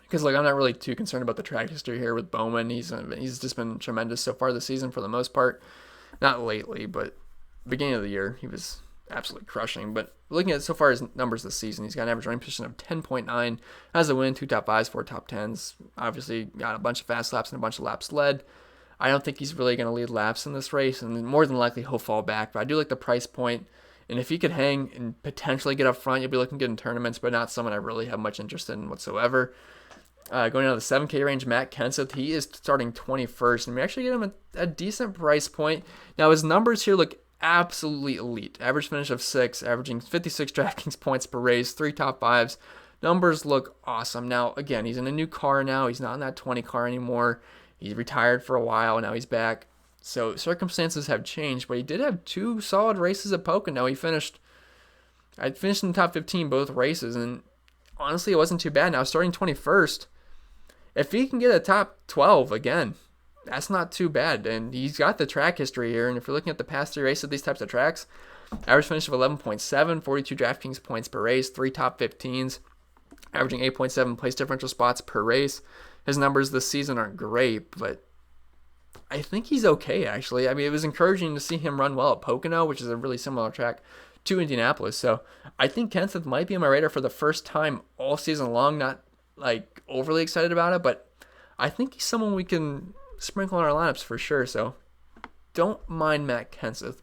Because I'm not really too concerned about the track history here with Bowman. He's just been tremendous so far this season for the most part. Not lately, but beginning of the year, he was absolutely crushing. But looking at so far his numbers this season, he's got an average running position of 10.9, has a win, 2 top 5s, 4 top 10s. Obviously got a bunch of fast laps and a bunch of laps led. I don't think he's really going to lead laps in this race, and more than likely he'll fall back. But I do like the price point, and if he could hang and potentially get up front, you'll be looking good in tournaments, but not someone I really have much interest in whatsoever. Going down to the 7K range, Matt Kenseth, he is starting 21st, and we actually get him a decent price point. Now, his numbers here look absolutely elite. Average finish of 6, averaging 56 DraftKings points per race, 3 top 5s. Numbers look awesome. Now, again, he's in a new car now. He's not in that 20 car anymore. He's retired for a while. Now he's back. So circumstances have changed, but he did have 2 solid races at Pocono. He finished in the top 15 both races, and honestly, it wasn't too bad. Now, starting 21st, if he can get a top 12 again, that's not too bad. And he's got the track history here. And if you're looking at the past 3 races of these types of tracks, average finish of 11.7, 42 DraftKings points per race, 3 top 15s, averaging 8.7 place differential spots per race. His numbers this season aren't great, but I think he's okay, actually. I mean, it was encouraging to see him run well at Pocono, which is a really similar track to Indianapolis. So I think Kenseth might be on my radar for the first time all season long. Not like overly excited about it, but I think he's someone we can sprinkle in our lineups for sure. So don't mind Matt Kenseth.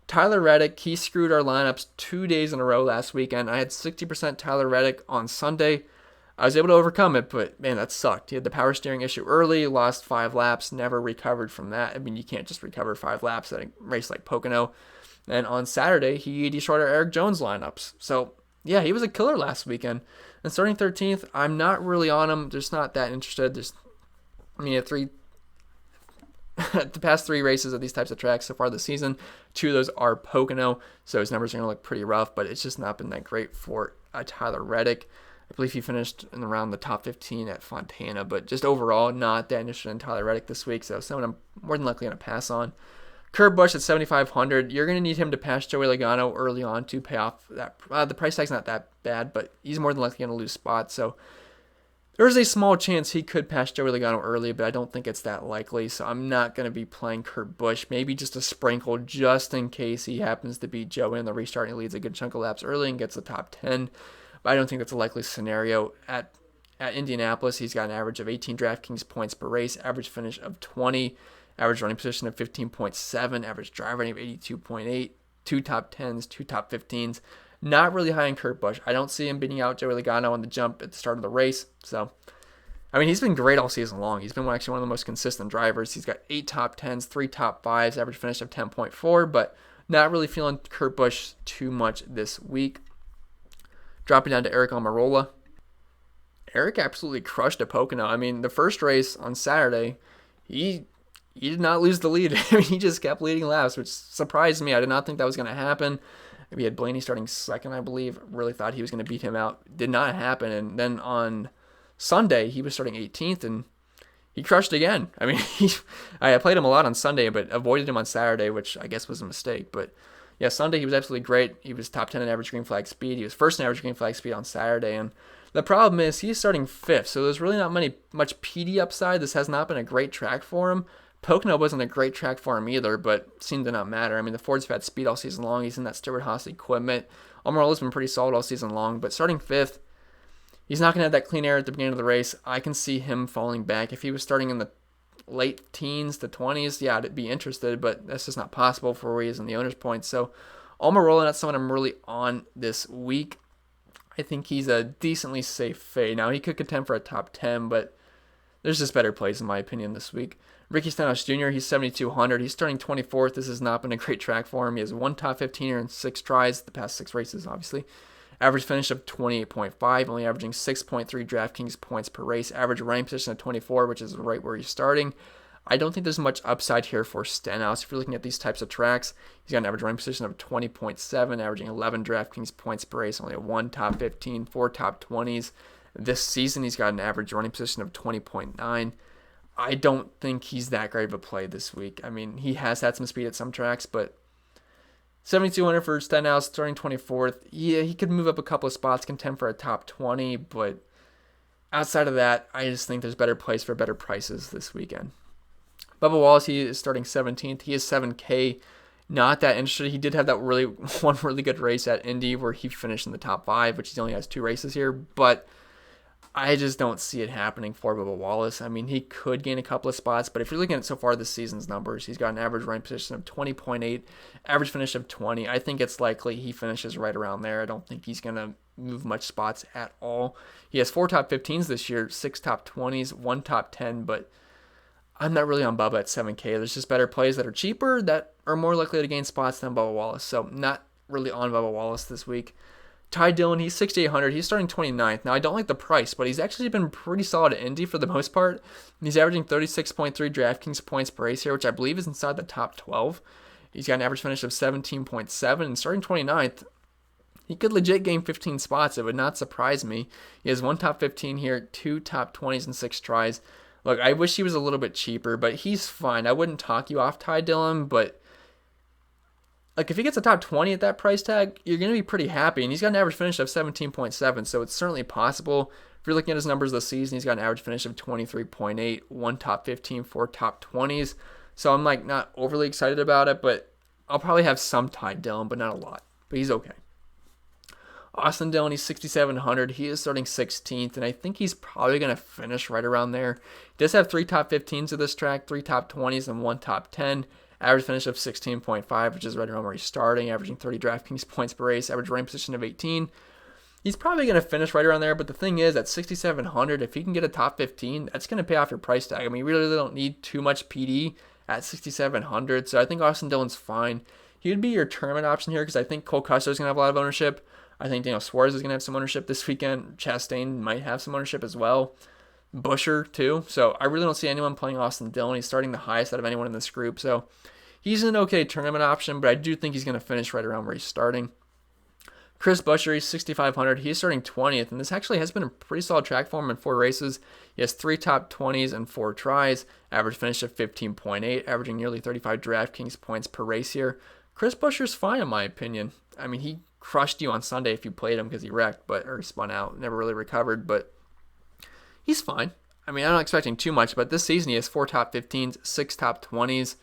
Tyler Reddick, he screwed our lineups 2 days in a row last weekend. I had 60% Tyler Reddick on Sunday. I was able to overcome it, but man, that sucked. He had the power steering issue early, lost 5 laps, never recovered from that. I mean, you can't just recover 5 laps at a race like Pocono. And on Saturday, he destroyed our Erik Jones lineups. So yeah, he was a killer last weekend. And starting 13th, I'm not really on him. Just not that interested. The past 3 races of these types of tracks so far this season, 2 of those are Pocono, so his numbers are going to look pretty rough, but it's just not been that great for Tyler Reddick. I believe he finished in around the top 15 at Fontana, but just overall, not that interested in Tyler Reddick this week, so someone I'm more than likely going to pass on. Kurt Busch at 7,500. You're going to need him to pass Joey Logano early on to pay off that. The price tag's not that bad, but he's more than likely going to lose spots. So there's a small chance he could pass Joey Logano early, but I don't think it's that likely. So I'm not going to be playing Kurt Busch. Maybe just a sprinkle just in case he happens to beat Joey in the restart and he leads a good chunk of laps early and gets the top 10. But I don't think that's a likely scenario. At Indianapolis, he's got an average of 18 DraftKings points per race, average finish of 20. Average running position of 15.7, average drive rating of 82.8, 2 top 10s, 2 top 15s. Not really high in Kurt Busch. I don't see him beating out Joey Logano on the jump at the start of the race. So, I mean, he's been great all season long. He's been actually one of the most consistent drivers. He's got 8 top 10s, 3 top 5s, average finish of 10.4, but not really feeling Kurt Busch too much this week. Dropping down to Aric Almirola. Eric absolutely crushed at Pocono. I mean, the first race on Saturday, he did not lose the lead. I mean, he just kept leading laps, which surprised me. I did not think that was going to happen. We had Blaney starting second, I believe. Really thought he was going to beat him out. Did not happen. And then on Sunday, he was starting 18th, and he crushed again. I mean, I played him a lot on Sunday, but avoided him on Saturday, which I guess was a mistake. But yeah, Sunday he was absolutely great. He was top 10 in average green flag speed. He was first in average green flag speed on Saturday, and the problem is he's starting 5th, so there's really not much PD upside. This has not been a great track for him. Pocono wasn't a great track for him either, but seemed to not matter. I mean, the Fords have had speed all season long. He's in that Stewart-Haas equipment. Almirola's been pretty solid all season long, but starting 5th, he's not going to have that clean air at the beginning of the race. I can see him falling back. If he was starting in the late teens to 20s, yeah, I'd be interested, but that's just not possible for where he is in the owner's points. So Almirola, not someone I'm really on this week. I think he's a decently safe fade. Now, he could contend for a top 10, but there's just better plays, in my opinion, this week. Ricky Stenhouse Jr., he's 7,200. He's starting 24th. This has not been a great track for him. He has one top 15er in 6 tries, the past 6 races, obviously. Average finish of 28.5, only averaging 6.3 DraftKings points per race. Average running position of 24, which is right where he's starting. I don't think there's much upside here for Stenhouse. If you're looking at these types of tracks, he's got an average running position of 20.7, averaging 11 DraftKings points per race, only 1 top 15, 4 top 20s. This season, he's got an average running position of 20.9. I don't think he's that great of a play this week. I mean, he has had some speed at some tracks, but 7,200 for Stenhouse, starting 24th. Yeah, he could move up a couple of spots, contend for a top 20, but outside of that, I just think there's better plays for better prices this weekend. Bubba Wallace, he is starting 17th. He is 7K. Not that interested. He did have that one really good race at Indy where he finished in the top 5, which he only has 2 races here, but I just don't see it happening for Bubba Wallace. I mean, he could gain a couple of spots, but if you're looking at so far this season's numbers, he's got an average running position of 20.8, average finish of 20. I think it's likely he finishes right around there. I don't think he's going to move much spots at all. He has 4 top 15s this year, 6 top 20s, 1 top 10, but I'm not really on Bubba at 7K. There's just better plays that are cheaper that are more likely to gain spots than Bubba Wallace, so not really on Bubba Wallace this week. Ty Dillon, he's 6,800. He's starting 29th. Now, I don't like the price, but he's actually been pretty solid at Indy for the most part. He's averaging 36.3 DraftKings points per race here, which I believe is inside the top 12. He's got an average finish of 17.7, and starting 29th, he could legit gain 15 spots. It would not surprise me. He has 1 top 15 here, 2 top 20s, and 6 tries. Look, I wish he was a little bit cheaper, but he's fine. I wouldn't talk you off Ty Dillon, but like if he gets a top 20 at that price tag, you're going to be pretty happy. And he's got an average finish of 17.7, so it's certainly possible. If you're looking at his numbers this season, he's got an average finish of 23.8, 1 top 15, 4 top 20s. So I'm like not overly excited about it, but I'll probably have some Ty Dillon, but not a lot. But he's okay. Austin Dillon, he's 6,700. He is starting 16th, and I think he's probably going to finish right around there. He does have 3 top 15s of this track, 3 top 20s, and 1 top 10. Average finish of 16.5, which is right around where he's starting, averaging 30 DraftKings points per race, average running position of 18. He's probably going to finish right around there, but the thing is, at 6,700, if he can get a top 15, that's going to pay off your price tag. I mean, you really don't need too much PD at 6,700, so I think Austin Dillon's fine. He would be your tournament option here because I think Cole Custer is going to have a lot of ownership. I think Daniel Suarez is going to have some ownership this weekend. Chastain might have some ownership as well. Buescher, too. So I really don't see anyone playing Austin Dillon. He's starting the highest out of anyone in this group. So he's an okay tournament option, but I do think he's going to finish right around where he's starting. Chris Buescher, he's 6,500. He's starting 20th, and this actually has been a pretty solid track for him in 4 races. He has 3 top 20s and 4 tries. Average finish of 15.8, averaging nearly 35 DraftKings points per race here. Chris Buescher's fine in my opinion. I mean, he crushed you on Sunday if you played him because he wrecked, or spun out, never really recovered, but he's fine. I mean, I'm not expecting too much, but this season he has 4 top 15s, 6 top 20s.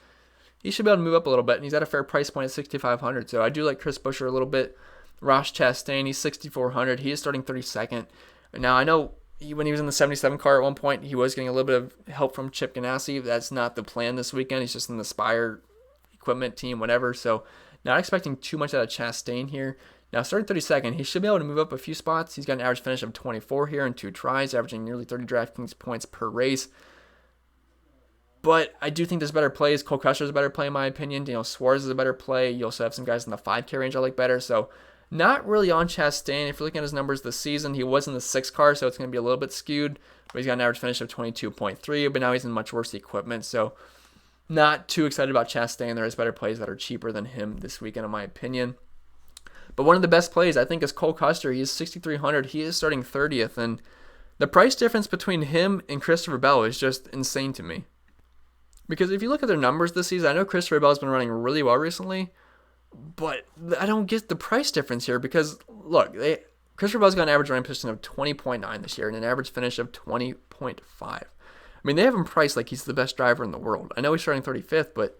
He should be able to move up a little bit, and he's at a fair price point at 6,500, so I do like Chris Buescher a little bit. Ross Chastain, he's 6,400. He is starting 32nd. Now, I know when he was in the 77 car at one point, he was getting a little bit of help from Chip Ganassi. That's not the plan this weekend. He's just in the Spire equipment team, whatever, so not expecting too much out of Chastain here. Now, starting 32nd, he should be able to move up a few spots. He's got an average finish of 24 here in 2 tries, averaging nearly 30 DraftKings points per race. But I do think there's better plays. Cole Custer is a better play in my opinion. Daniel Suarez is a better play. You also have some guys in the 5K range I like better. So not really on Chastain. If you're looking at his numbers this season, he was in the 6 car, so it's going to be a little bit skewed. But he's got an average finish of 22.3, but now he's in much worse equipment. So not too excited about Chastain. There is better plays that are cheaper than him this weekend in my opinion. But one of the best plays, I think, is Cole Custer. He is 6,300. He is starting 30th. And the price difference between him and Christopher Bell is just insane to me. Because if you look at their numbers this season, I know Christopher Bell's been running really well recently, but I don't get the price difference here because, look, Christopher Bell's got an average running position of 20.9 this year and an average finish of 20.5. I mean, they have him priced like he's the best driver in the world. I know he's starting 35th, but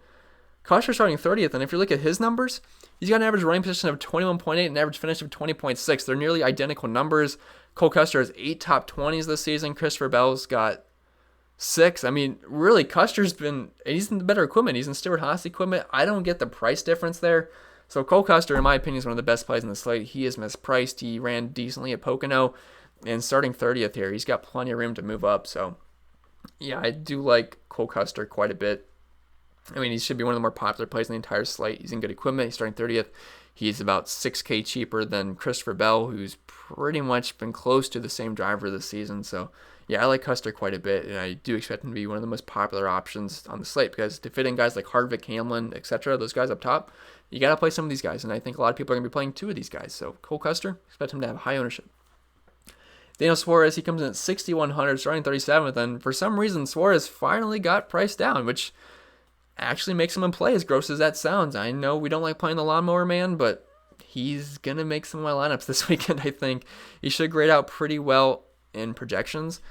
Custer's starting 30th, and if you look at his numbers, he's got an average running position of 21.8 and an average finish of 20.6. They're nearly identical numbers. Cole Custer has 8 top 20s this season. Christopher Bell's got 6. I mean, really, he's in the better equipment. He's in Stewart-Haas equipment. I don't get the price difference there. So Cole Custer, in my opinion, is one of the best plays in the slate. He is mispriced. He ran decently at Pocono, and starting 30th here, he's got plenty of room to move up. So yeah, I do like Cole Custer quite a bit. I mean, he should be one of the more popular plays in the entire slate. He's in good equipment. He's starting 30th. He's about $6K cheaper than Christopher Bell, who's pretty much been close to the same driver this season. So yeah, I like Custer quite a bit, and I do expect him to be one of the most popular options on the slate, because to fit in guys like Harvick, Hamlin, etc., those guys up top, you got to play some of these guys, and I think a lot of people are going to be playing two of these guys. So Cole Custer, expect him to have high ownership. Daniel Suarez, he comes in at 6,100, starting 37th, and for some reason, Suarez finally got priced down, which actually makes him in play, as gross as that sounds. I know we don't like playing the lawnmower man, but he's going to make some of my lineups this weekend, I think. He should grade out pretty well in projections.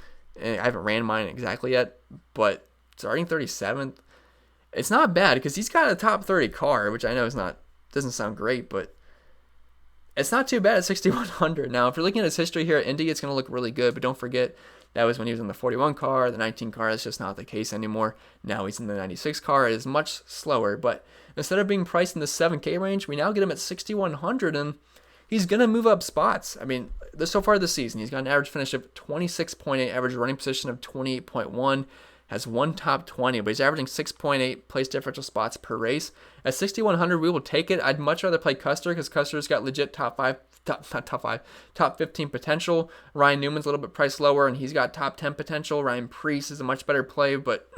I haven't ran mine exactly yet, but starting 37th, it's not bad because he's got a top 30 car, which I know doesn't sound great, but it's not too bad at 6,100. Now, if you're looking at his history here at Indy, it's going to look really good, but don't forget that was when he was in the 41 car, the 19 car. That's just not the case anymore. Now he's in the 96 car. It is much slower, but instead of being priced in the 7K range, we now get him at 6,100, and he's going to move up spots. I mean, so far this season, he's got an average finish of 26.8, average running position of 28.1, has one top 20, but he's averaging 6.8 place differential spots per race. At 6,100, we will take it. I'd much rather play Custer because Custer's got legit top 15 potential. Ryan Newman's a little bit priced lower, and he's got top 10 potential. Ryan Preece is a much better play, but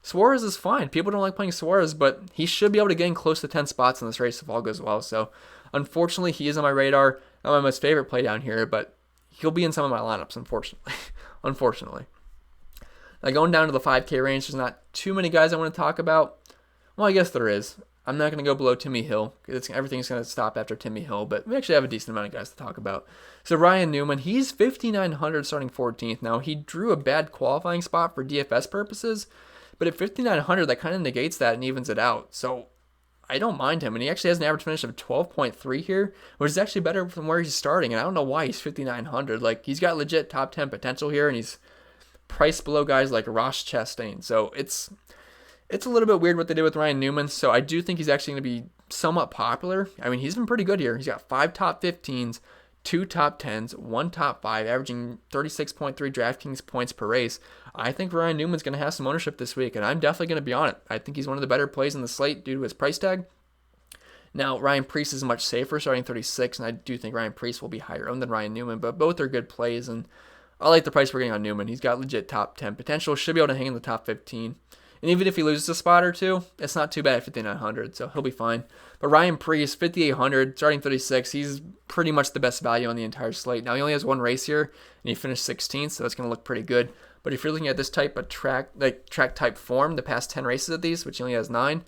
Suarez is fine. People don't like playing Suarez, but he should be able to get in close to 10 spots in this race if all goes well. So unfortunately, he is on my radar. Not my most favorite play down here, but he'll be in some of my lineups, unfortunately. Now going down to the 5K range, there's not too many guys I want to talk about. Well, I guess there is. I'm not going to go below Timmy Hill, because everything's going to stop after Timmy Hill, but we actually have a decent amount of guys to talk about. So Ryan Newman, he's 5,900 starting 14th. Now, he drew a bad qualifying spot for DFS purposes, but at 5,900, that kind of negates that and evens it out. So I don't mind him, and he actually has an average finish of 12.3 here, which is actually better than where he's starting, and I don't know why he's 5,900. Like, he's got legit top 10 potential here, and he's priced below guys like Ross Chastain. So it's a little bit weird what they did with Ryan Newman. So I do think he's actually going to be somewhat popular. I mean, he's been pretty good here. He's got 5 top 15s, 2 top 10s, 1 top 5, averaging 36.3 DraftKings points per race. I think Ryan Newman's going to have some ownership this week, and I'm definitely going to be on it. I think he's one of the better plays in the slate due to his price tag. Now, Ryan Preece is much safer, starting 36, and I do think Ryan Preece will be higher owned than Ryan Newman, but both are good plays, and I like the price we're getting on Newman. He's got legit top 10 potential, should be able to hang in the top 15. And even if he loses a spot or two, it's not too bad at 5,900, so he'll be fine. But Ryan Preece, 5,800, starting 36, he's pretty much the best value on the entire slate. Now, he only has one race here, and he finished 16th, so that's going to look pretty good. But if you're looking at this type of track type form, the past 10 races of these, which he only has 9,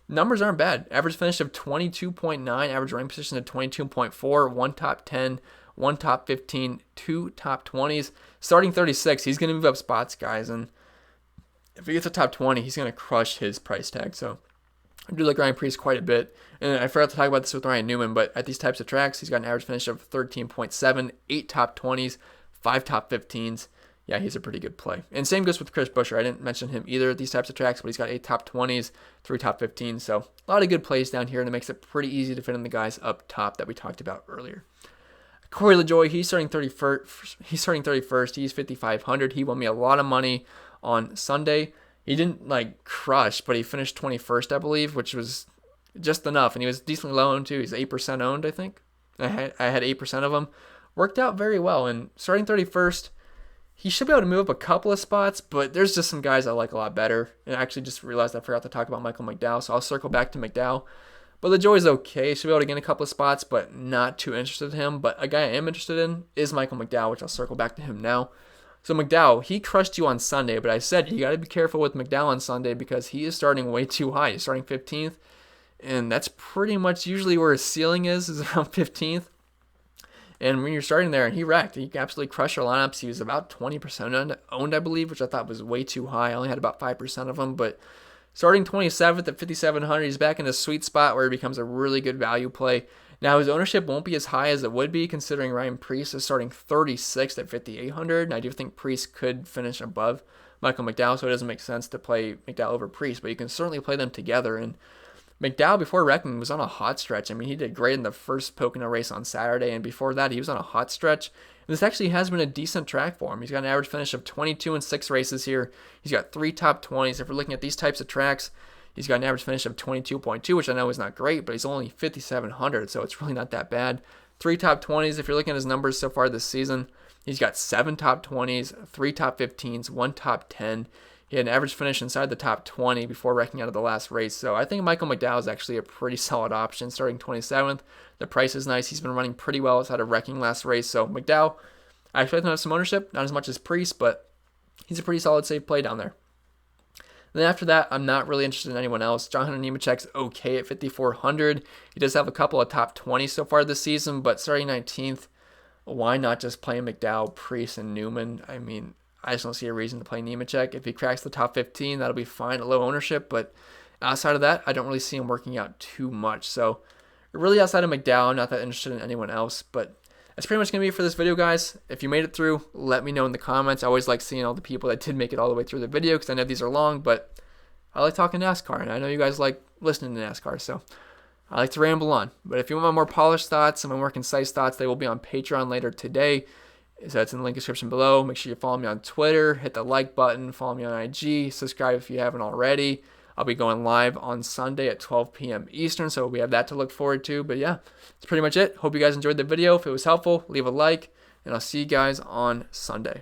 numbers aren't bad. Average finish of 22.9, average running position of 22.4, 1 top 10, 1 top 15, 2 top 20s. Starting 36, he's going to move up spots, guys, and if he gets a top 20, he's going to crush his price tag. So I do like Ryan Preece quite a bit. And I forgot to talk about this with Ryan Newman, but at these types of tracks, he's got an average finish of 13.7, 8 top 20s, 5 top 15s. Yeah, he's a pretty good play. And same goes with Chris Buescher. I didn't mention him either at these types of tracks, but he's got 8 top 20s, 3 top 15s. So a lot of good plays down here, and it makes it pretty easy to fit in the guys up top that we talked about earlier. Corey LaJoie, he's starting 31st. He's 5,500. He won me a lot of money on Sunday. He didn't crush, but he finished 21st, I believe, which was just enough. And he was decently low owned too. He's 8% owned, I think. I had 8% of him. Worked out very well. And starting 31st, he should be able to move up a couple of spots, but there's just some guys I like a lot better. And I actually just realized I forgot to talk about Michael McDowell, so I'll circle back to McDowell. But LaJoie's okay. Should be able to gain a couple of spots, but not too interested in him. But a guy I am interested in is Michael McDowell, which I'll circle back to him now. So McDowell, he crushed you on Sunday, but I said you got to be careful with McDowell on Sunday because he is starting way too high. He's starting 15th, and that's pretty much usually where his ceiling is around 15th. And when you're starting there, and he wrecked. He absolutely crushed your lineups. He was about 20% owned, I believe, which I thought was way too high. I only had about 5% of him, but starting 27th at 5,700, he's back in a sweet spot where he becomes a really good value play. Now, his ownership won't be as high as it would be, considering Ryan Preece is starting 36th at 5,800, and I do think Preece could finish above Michael McDowell, so it doesn't make sense to play McDowell over Preece, but you can certainly play them together, and McDowell, before wrecking, was on a hot stretch. I mean, he did great in the first Pocono race on Saturday, and before that, he was on a hot stretch. And this actually has been a decent track for him. He's got an average finish of 22 in 6 races here. He's got 3 top 20s. If we're looking at these types of tracks, he's got an average finish of 22.2, which I know is not great, but he's only 5,700, so it's really not that bad. 3 top 20s. If you're looking at his numbers so far this season, he's got 7 top 20s, 3 top 15s, 1 top 10. He had an average finish inside the top 20 before wrecking out of the last race. So I think Michael McDowell is actually a pretty solid option starting 27th. The price is nice. He's been running pretty well outside of wrecking last race. So McDowell, I expect him to have some ownership, not as much as Priest, but he's a pretty solid safe play down there. And then after that, I'm not really interested in anyone else. John Hunter Nemechek's okay at 5,400. He does have a couple of top 20s so far this season, but starting 19th, why not just play McDowell, Priest, and Newman? I mean, I just don't see a reason to play Nemechek. If he cracks the top 15, that'll be fine at low ownership. But outside of that, I don't really see him working out too much. So really outside of McDowell, I'm not that interested in anyone else. But that's pretty much going to be it for this video, guys. If you made it through, let me know in the comments. I always like seeing all the people that did make it all the way through the video because I know these are long. But I like talking NASCAR, and I know you guys like listening to NASCAR. So I like to ramble on. But if you want my more polished thoughts and my more concise thoughts, they will be on Patreon later today. So it's in the link description below. Make sure you follow me on Twitter, hit the like button, follow me on IG, subscribe if you haven't already. I'll be going live on Sunday at 12 p.m. Eastern, so we have that to look forward to. But yeah, that's pretty much it. Hope you guys enjoyed the video. If it was helpful, leave a like, and I'll see you guys on Sunday.